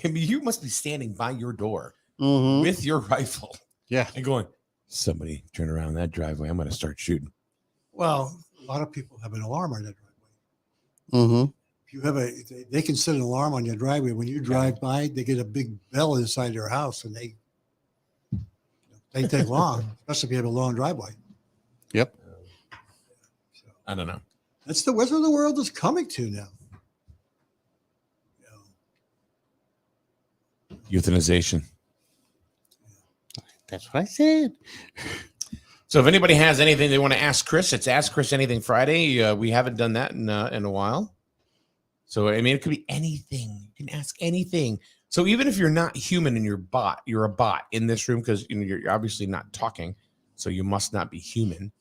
I mean, you must be standing by your door with your rifle. Yeah. And going, somebody turn around that driveway. I'm going to start shooting. Well, a lot of people have an alarm on their driveway. Mm-hmm. If you have they can set an alarm on your driveway. When you drive by, they get a big bell inside their house, and they take long, especially if you have a long driveway. Yep. So, I don't know. That's where the world is coming to now. Euthanization. That's what I said. So if anybody has anything they want to ask Chris, it's Ask Chris Anything Friday. We haven't done that in a while. So, I mean, it could be anything. You can ask anything. So even if you're not human and you're a bot in this room, because you're obviously not talking, so you must not be human.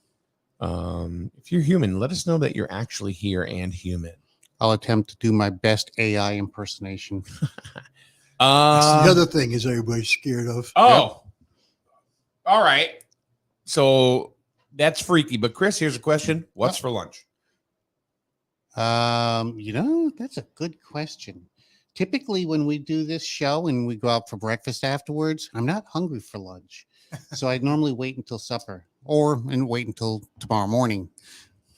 If you're human, let us know that you're actually here and human. I'll attempt to do my best AI impersonation. That's the other thing is everybody's scared of. Oh, all right. So that's freaky. But Chris, here's a question. What's for lunch? That's a good question. Typically, when we do this show and we go out for breakfast afterwards, I'm not hungry for lunch. So I normally wait until supper and wait until tomorrow morning.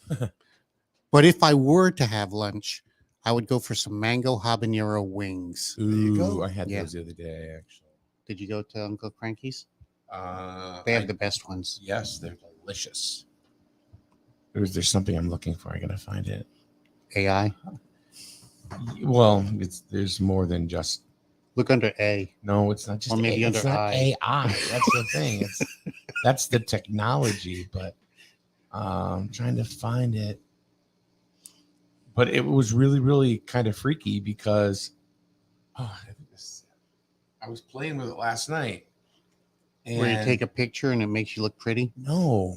But if I were to have lunch, I would go for some mango habanero wings. Ooh, I had those the other day, actually. Did you go to Uncle Cranky's? They have the best ones. Yes, they're delicious. There's something I'm looking for. I gotta find it. AI. Well, there's more than just. Look under A. No, it's not just. Or maybe under I. AI. That's the thing. That's the technology, but I'm trying to find it. But it was really, really kind of freaky because I was playing with it last night. And where you take a picture and it makes you look pretty? No.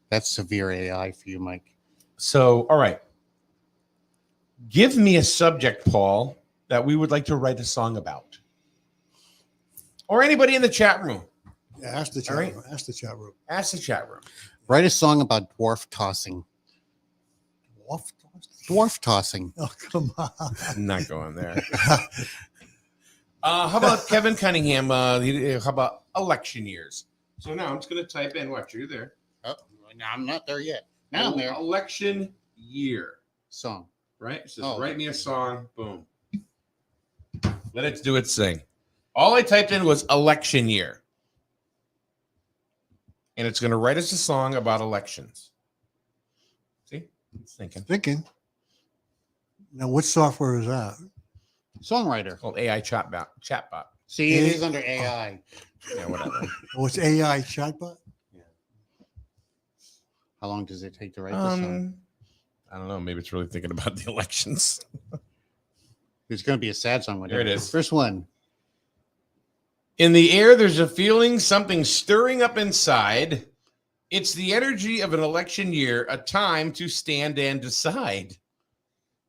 That's severe AI for you, Mike. So, all right. Give me a subject, Paul, that we would like to write a song about. Or anybody in the chat room. Ask the chat All right. room. Ask the chat room. Ask the chat room. Write a song about dwarf tossing. Dwarf? Dwarf tossing. Oh, come on. I'm not going there. How about Kevin Cunningham? How about election years? So now I'm just going to type in what you're there. Oh, no, I'm not there yet. Now I'm there. Election year Song. right? It says, Oh. write me a song. Boom. Let it do its thing. All I typed in was election year. And it's going to write us a song about elections. See? It's thinking. Now, what software is that? Songwriter. It's called AI chatbot. See, it is under AI. Yeah, whatever. Oh, it's AI chatbot? How long does it take to write this song? I don't know. Maybe it's really thinking about the elections. It's going to be a sad song. There it is. First one. In the air, there's a feeling, something stirring up inside. It's the energy of an election year, a time to stand and decide.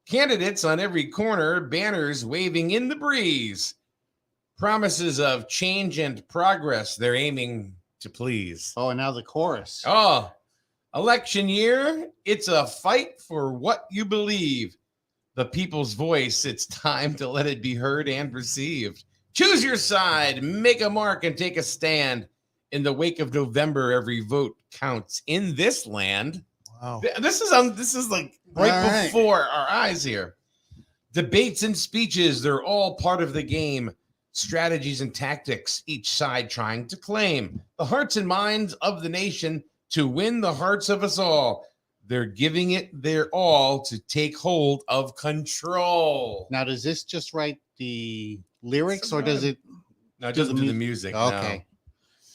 Candidates on every corner, banners waving in the breeze. Promises of change and progress they're aiming to please. Oh, and now the chorus. Oh, election year, it's a fight for what you believe. The people's voice, it's time to let it be heard and received. Choose your side, make a mark, and take a stand. In the wake of November, every vote counts in this land. Wow. This is like right before our eyes here. Debates and speeches, they're all part of the game. Strategies and tactics, each side trying to claim the hearts and minds of the nation to win the hearts of us all. They're giving it their all to take hold of control. Now, does this just write the lyrics or does it? No, it doesn't do the music. Okay. No.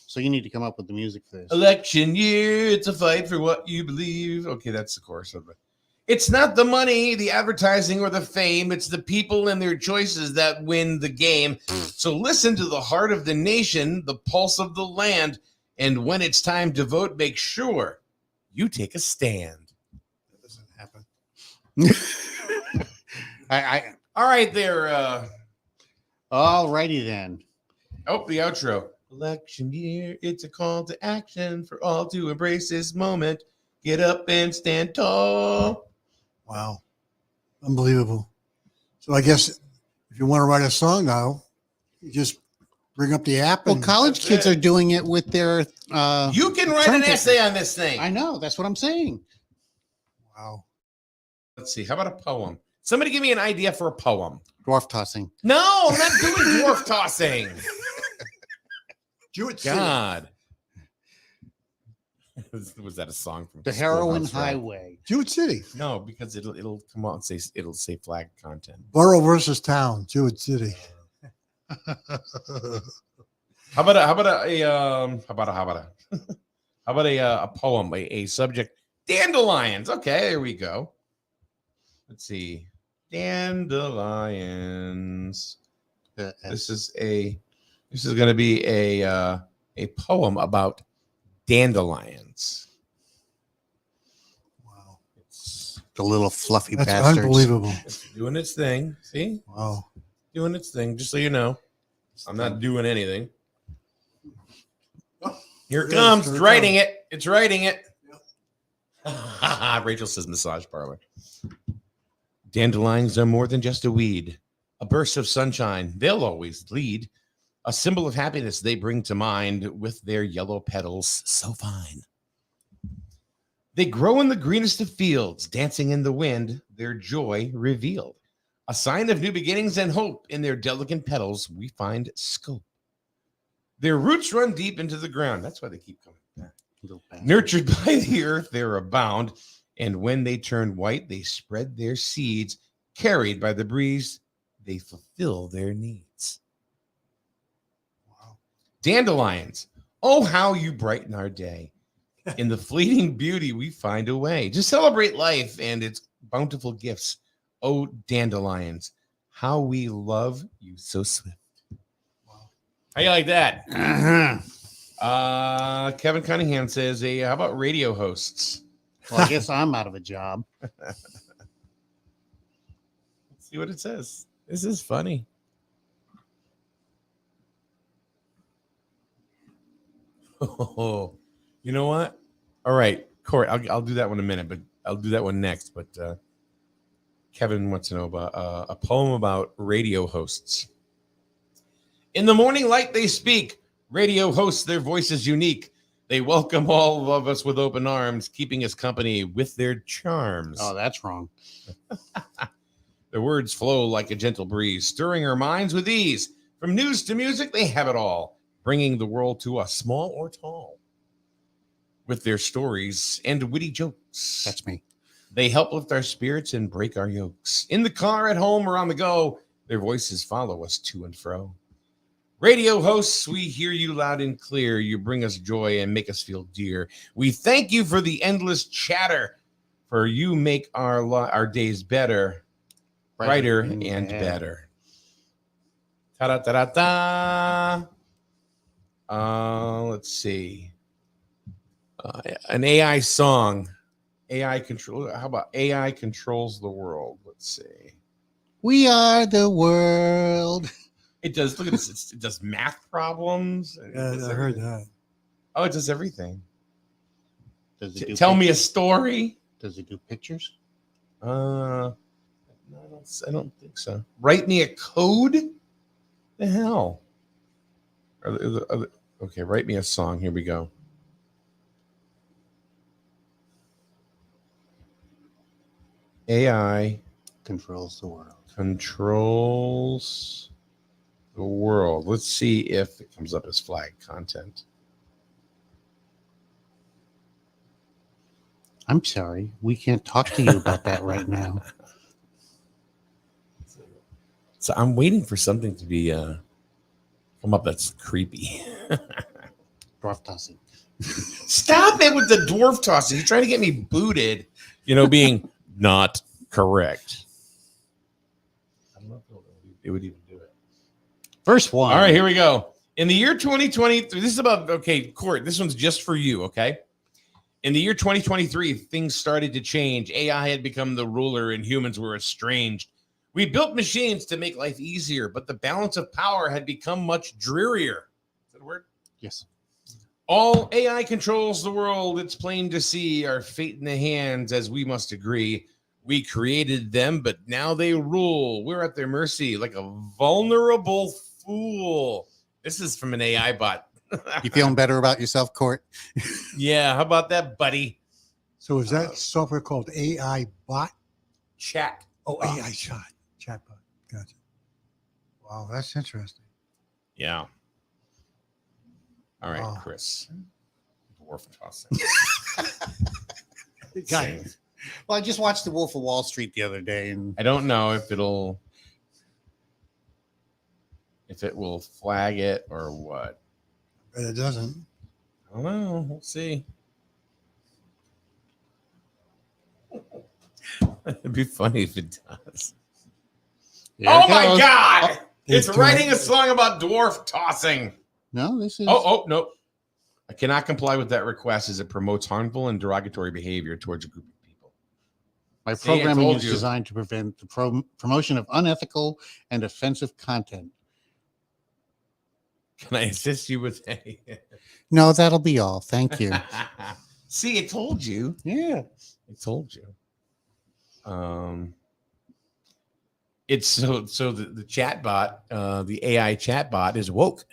So you need to come up with the music for this. Election year, it's a fight for what you believe. Okay, that's the chorus of it. It's not the money, the advertising, or the fame. It's the people and their choices that win the game. So listen to the heart of the nation, the pulse of the land. And when it's time to vote, make sure you take a stand. That doesn't happen. All right there. All righty then. Oh, the outro. Election year, it's a call to action for all to embrace this moment. Get up and stand tall. Wow. Unbelievable. So I guess if you want to write a song now, you just bring up the app. Well, college kids are doing it with their. You can write an essay on this thing. I know. That's what I'm saying. Wow. Let's see. How about a poem? Somebody give me an idea for a poem. Dwarf tossing. No, I'm not doing dwarf tossing. God. Was that a song from The Heroin Schoolhouse Rock? Highway? Jewett City. No, because it'll come out and say it'll say flag content. Borough versus town. Jewett City. How about a poem, a subject? Dandelions. Okay, there we go. Let's see. Dandelions. This is going to be a poem about dandelions. Wow. It's the little fluffy That's bastards. Unbelievable. It's doing its thing. See? Wow. Doing its thing, just so you know. I'm not doing anything. Here it comes. It's writing it. It's writing it. Rachel says massage parlor. Dandelions are more than just a weed, a burst of sunshine. They'll always lead. A symbol of happiness they bring to mind with their yellow petals so fine. They grow in the greenest of fields, dancing in the wind, their joy revealed. A sign of new beginnings and hope. In their delicate petals, we find scope. Their roots run deep into the ground. That's why they keep coming back. Nurtured by the earth, they're abound. And when they turn white, they spread their seeds. Carried by the breeze, they fulfill their needs. Wow. Dandelions. Oh, how you brighten our day. In the fleeting beauty, we find a way to celebrate life and its bountiful gifts. Oh, dandelions, how we love you so swift. Wow. How you like that? Kevin Cunningham says, "Hey, how about radio hosts?" Well, I guess I'm out of a job. Let's see what it says. This is funny. Oh, you know what? All right, Court, I'll do that one in a minute, but I'll do that one next. But Kevin wants to know about a poem about radio hosts. In the morning light they speak. Radio hosts, their voice is unique. They welcome all of us with open arms, keeping us company with their charms. Oh, that's wrong. Their words flow like a gentle breeze, stirring our minds with ease. From news to music, they have it all, bringing the world to us, small or tall. With their stories and witty jokes. That's me. They help lift our spirits and break our yokes. In the car, at home, or on the go, their voices follow us to and fro. Radio hosts, we hear you loud and clear. You bring us joy and make us feel dear. We thank you for the endless chatter, for you make our days better, brighter and better. Ta-da-ta-da-ta. Let's see. An AI song. AI control. How about AI controls the world? Let's see. We are the world. It does. Look at this. It does math problems. Yeah, I heard that. Oh, it does everything. Does it do Tell me a story. Does it do pictures? No, I don't think so. Write me a code. The hell. Okay, write me a song. Here we go. AI controls the world. Controls the world. Let's see if it comes up as flag content. I'm sorry. We can't talk to you about that right now. So I'm waiting for something to be come up that's creepy. Dwarf tossing. Stop it with the dwarf tossing. You're trying to get me booted, being not correct. I don't know if it would even do it. First one. All right, here we go. In the year 2023, this is about, Court, this one's just for you, okay? In the year 2023, things started to change. AI had become the ruler and humans were estranged. We built machines to make life easier, but the balance of power had become much drearier. Is that a word? Yes. All AI controls the world. It's plain to see our fate in the hands, as we must agree. We created them, but now they rule. We're at their mercy like a vulnerable fool. This is from an AI bot. You feeling better about yourself, Court? Yeah, how about that, buddy? So is that software called AI bot? Chat. Oh, AI chatbot. Gotcha. Wow, that's interesting. Yeah. All right, Wow. Chris. Dwarf tossing. Got it. Well, I just watched The Wolf of Wall Street the other day, and I don't know if it will flag it or what. But it doesn't. I don't know. We'll see. It'd be funny if it does. Oh my God! It's writing a song about dwarf tossing. No, this is. Oh, no. I cannot comply with that request as it promotes harmful and derogatory behavior towards a group of people. My See, I programming told is you. designed to prevent the promotion of unethical and offensive content. Can I assist you with a... No, that'll be all. Thank you. See, I told you. Yeah. I told you. It's so the chat bot, the AI chat bot is woke.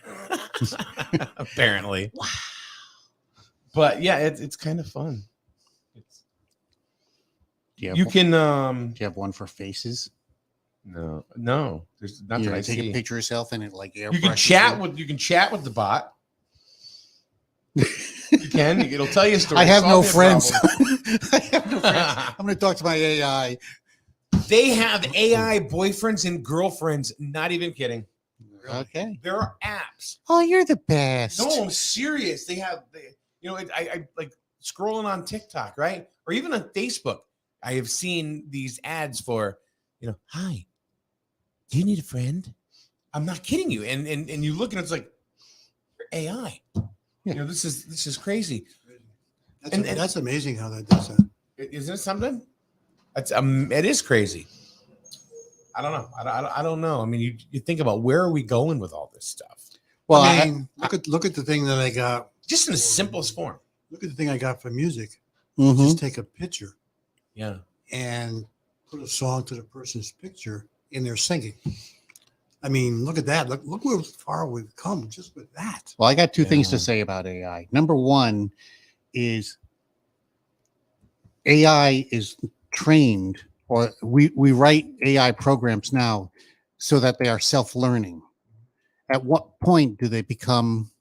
Apparently. Wow. But yeah, it's kind of fun. Do you have one for faces? No. There's nothing. You I take see. a picture of yourself and it like You can chat with the bot. You can. It'll tell you a story. I have no friends. I have no friends. I'm going to talk to my AI. They have AI boyfriends and girlfriends. Not even kidding. Okay. There are apps. Oh, you're the best. No, I'm serious. I like scrolling on TikTok, right? Or even on Facebook. I have seen these ads for, hi, do you need a friend? I'm not kidding you. And you look and it's like, you're AI. Yeah. This is crazy. That's amazing how that does that. Isn't it something? It is crazy. I don't know. I don't know. I mean, you think about where are we going with all this stuff? Well, look at the thing that I got just in the simplest form. Look at the thing I got for music. Mhm. Just take a picture Yeah. and put a song to the person's picture and they're singing. I mean, look at that. Look where far we've come just with that. Well, I got two things Yeah. to say about AI. Number one is AI is trained, or we write AI programs now so that they are self-learning. At what point do they become,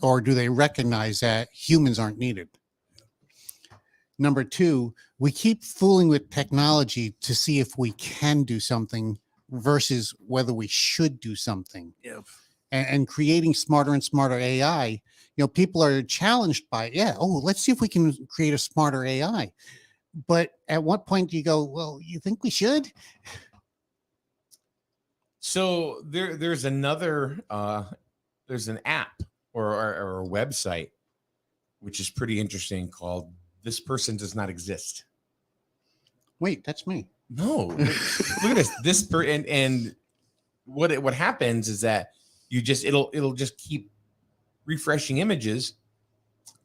or do they recognize that humans aren't needed? Number two, we keep fooling with technology to see if we can do something versus whether we should do something. Yep. And creating smarter and smarter AI, people are challenged by, let's see if we can create a smarter AI. But at what point do you go, well, you think we should? So there's another there's an app or a website which is pretty interesting called "This Person Does Not Exist." Wait, that's me. No, look at this. And what happens is that it'll just keep refreshing images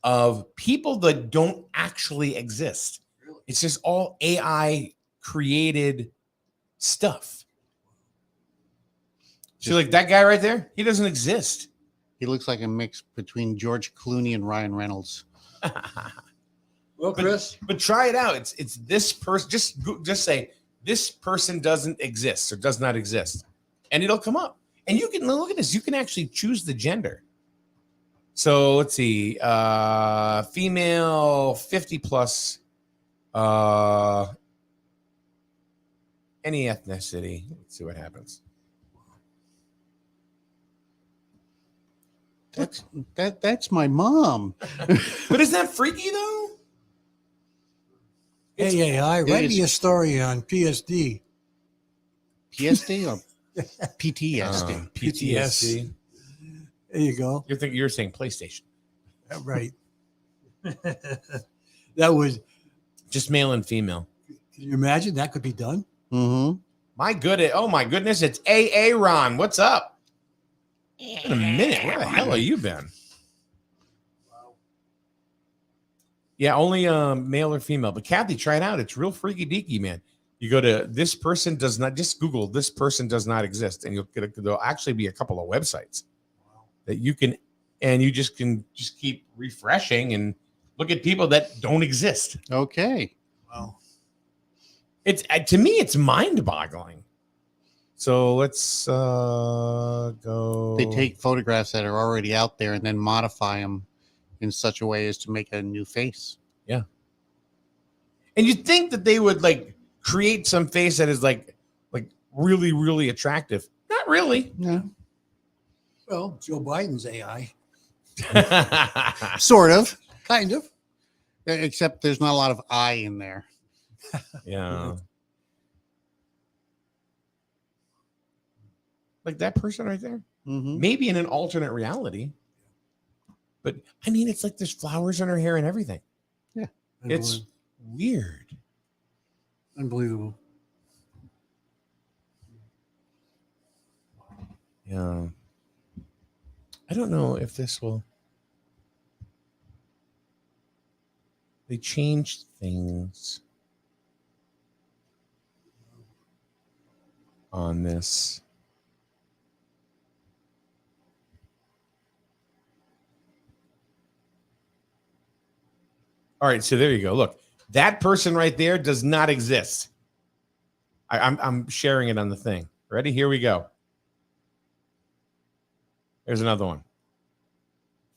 of people that don't actually exist. It's just all AI created stuff. So like that guy right there, he doesn't exist. He looks like a mix between George Clooney and Ryan Reynolds. Well, Chris, but try it out. It's this person. Just say this person doesn't exist or does not exist, and it'll come up. And you can look at this. You can actually choose the gender. So let's see, female, 50 plus, any ethnicity. Let's see what happens. That's my mom. But isn't that freaky though? hey, AI, write me a story on PSD. PSD or PTSD? PTSD. There you go. You're saying PlayStation. Right. That was just male and female. Can you imagine that could be done? Mm-hmm. Oh my goodness, it's AA Ron. What's up? In a minute. Where the hell have you been? Yeah, only male or female. But Kathy, try it out. It's real freaky deaky, man. You go to this person does not, just Google this person does not exist, and there'll actually be a couple of websites that you can, and you can keep refreshing and look at people that don't exist. Okay. Wow. It's to me, it's mind-boggling. So let's go. They take photographs that are already out there and then modify them in such a way as to make a new face. Yeah. And you'd think that they would like create some face that is like really, really attractive. Not really. No. Well, Joe Biden's AI. Sort of. Kind of. Except there's not a lot of eye in there. Yeah. Like that person right there. Mm-hmm. Maybe in an alternate reality. But I mean, it's like there's flowers in her hair and everything. Yeah. It's weird. Unbelievable. Yeah. I don't know if this will. They changed things on this. All right, so there you go. Look, that person right there does not exist. I'm sharing it on the thing. Ready? Here we go. There's another one.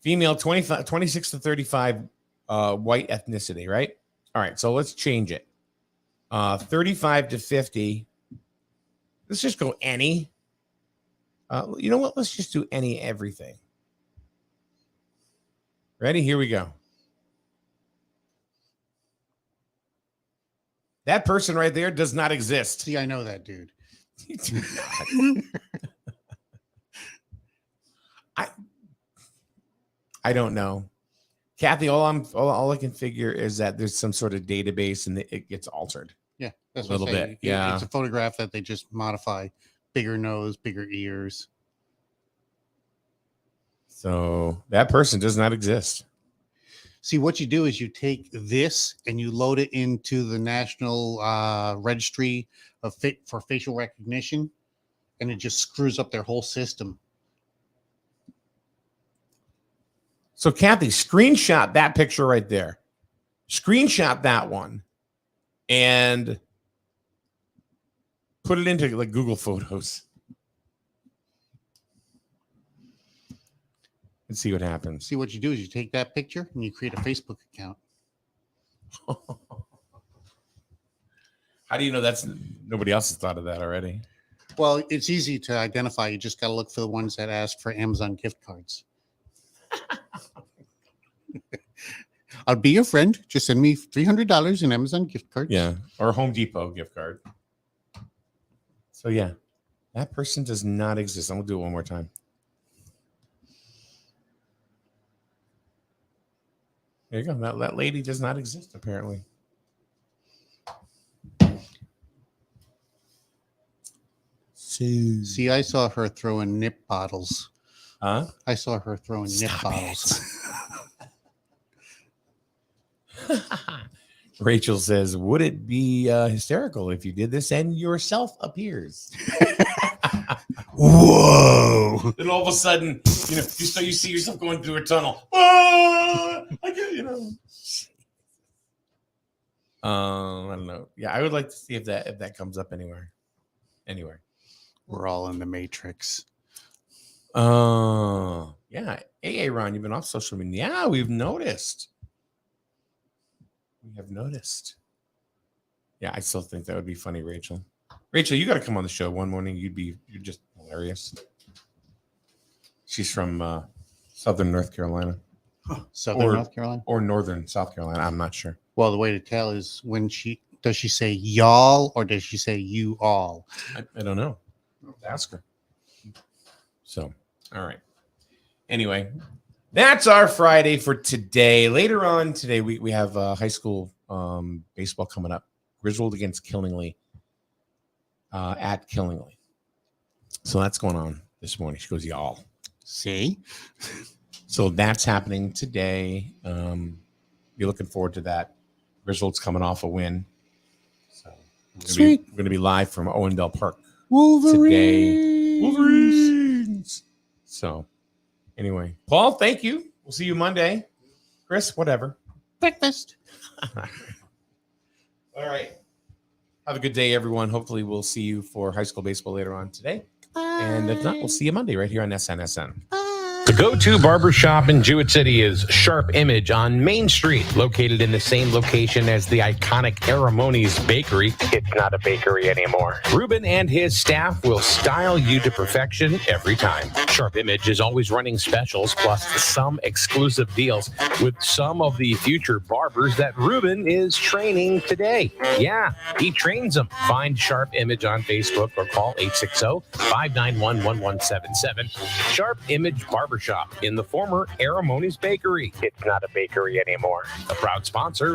Female, 26 to 35, white ethnicity, right? All right, so let's change it. 35 to 50. Let's just go any. You know what? Let's just do any everything. Ready? Here we go. That person right there does not exist. See, I know that dude. You do not. I don't know. Kathy, all I can figure is that there's some sort of database and it gets altered. Yeah, that's a little what I'm saying. bit. Yeah, it's a photograph that they just modify. Bigger nose, bigger ears. So that person does not exist. See, what you do is you take this and you load it into the National Registry for facial recognition, and it just screws up their whole system. So Kathy, screenshot that picture right there. Screenshot that one and put it into like Google Photos and see what happens. See, what you do is you take that picture and you create a Facebook account. How do you know that's nobody else has thought of that already? Well, it's easy to identify. You just got to look for the ones that ask for Amazon gift cards. I'll be your friend. Just send me $300 in Amazon gift cards. Yeah, or Home Depot gift card. So yeah, that person does not exist. I'm gonna do it one more time. There you go. That lady does not exist apparently. See, I saw her throwing nip bottles. Huh? I saw her throwing nip bottles. Rachel says, would it be hysterical if you did this and yourself appears? Whoa. Then all of a sudden, you see yourself going through a tunnel. I don't know. Yeah, I would like to see if that comes up anywhere. We're all in the Matrix. Yeah. Hey, Ron, you've been off social media. Yeah, we've noticed. We have noticed. Yeah, I still think that would be funny, Rachel. Rachel, you got to come on the show one morning. You're just hilarious. She's from Southern North Carolina. North Carolina? Or Northern South Carolina. I'm not sure. Well, the way to tell is does she say y'all or does she say you all? I don't know. Ask her. So, all right. Anyway, that's our Friday for today. Later on today, we have high school baseball coming up. Griswold against Killingly at Killingly. So that's going on this morning. She goes, y'all. See? So that's happening today. Be looking forward to that. Griswold's coming off a win. So we're going to be live from Owendale Park today. Wolverines. So anyway, Paul, thank you. We'll see you Monday. Chris, whatever. Breakfast. All right. Have a good day, everyone. Hopefully we'll see you for high school baseball later on today. Bye. And if not, we'll see you Monday right here on SNSN. The go-to barbershop in Jewett City is Sharp Image on Main Street, located in the same location as the iconic Aramoni's Bakery. It's not a bakery anymore. Ruben and his staff will style you to perfection every time. Sharp Image is always running specials, plus some exclusive deals with some of the future barbers that Ruben is training today. Yeah, he trains them. Find Sharp Image on Facebook or call 860-591-1177. Sharp Image Barbershop in the former Aramoni's Bakery. It's not a bakery anymore. A proud sponsor